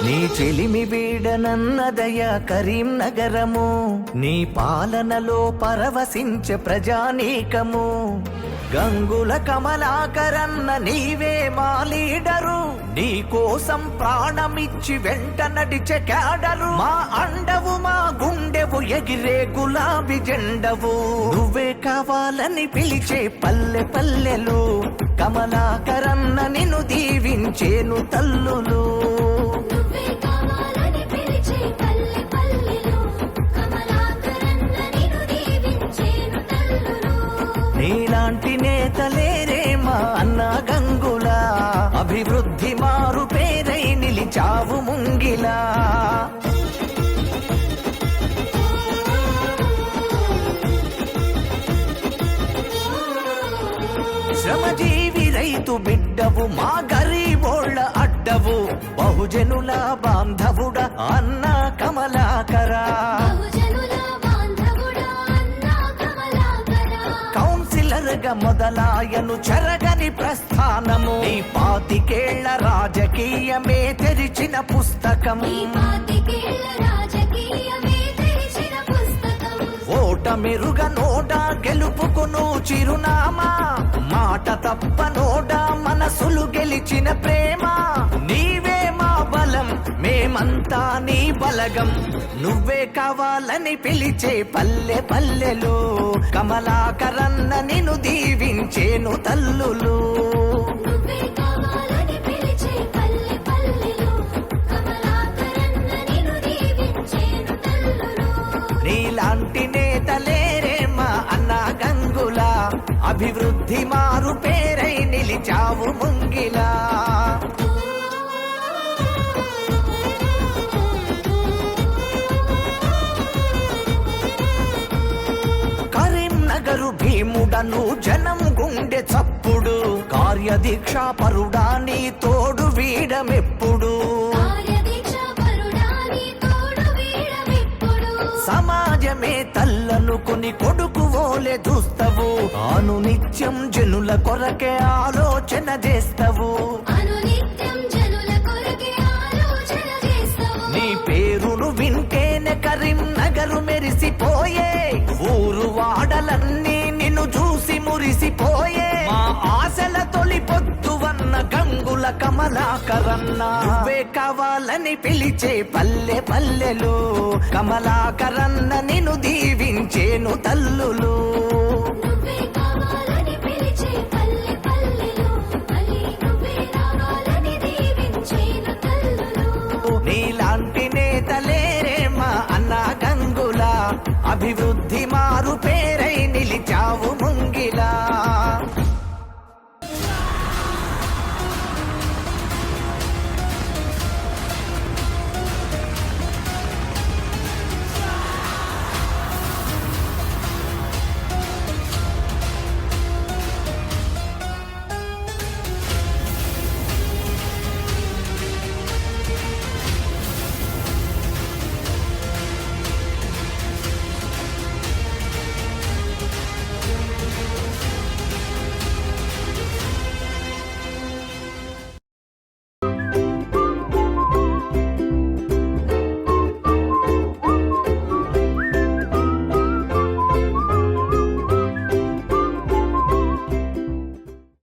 నీ చెలిమి వీడనన్నదయ కరీంనగరము, నీ పాలనలో పరవశించే ప్రజానీకము. గంగుల కమలాకరన్న నీవే మా లీడరు, నీ కోసం ప్రాణమిచ్చి వెంట నడిచే క్యాడరు. మా అండవు మా గుండెవు ఎగిరే గులాబీ జెండవు, నువ్వే కావాలని పిలిచే పల్లె పల్లెలు. కమలాకరన్న నిన్ను దీవించేను తల్లులు. నీలాంటి నేతలేరే మా అన్న గంగుల, అభివృద్ధి మారు పేరై నిలిచావు ముంగిలా. శ్రమజీవి రైతు బిడ్డవు, మా గరీబోళ్ళ అడ్డవు, బహుజనుల బాంధవుడ అన్న కమలాకరా. కౌన్సిలర్గా మొదలాయను చెరగని ప్రస్థానము, నీ 25 రాజకీయమే తెరిచిన పుస్తకం. ఓటమిరుగ నోట గెలుపుకును చిరునామా, మాట తప్ప నోట మనసులు గెలిచిన ప్రేమ. నీవే మా బలం, మేమంతా నీ బలగం, నువ్వే కావాలని పిలిచే పల్లె పల్లెలు. కమలాకరన్న నిన్ను దీవించేను తల్లులు. నీలాంటి నేతలేరే మా అన్న గంగుల, అభివృద్ధి మారు పేరై నిలిచావు ముంగిలా. కరీంనగరు భీముడను జనం గుండె చప్పుడు, కార్యదీక్ష పరుడా నీ తోడు వీడమెప్పుడు. సమాజమే తల్లనుకుని కొడుకు ఓలే చూస్తవు, అను నిత్యం జనుల కొరకే ఆలోచన చేస్తవు. నీ పేరును వింటేనే కరీంనగరు మెరిసిపోయే, ఊరు వాడలన్నీ నిన్ను చూసి మురిసిపోయే. మా ఆశల తొలి పొద్దువన్న గంగుల కమలాకరన్న, నువ్వే కావాలని పిలిచే పల్లె పల్లెలు. కమలాకరన్న నిన్ను దీవించేను తల్లులు. నీలాంటి నేతలేరే మా అన్న గంగుల, అభివృద్ధి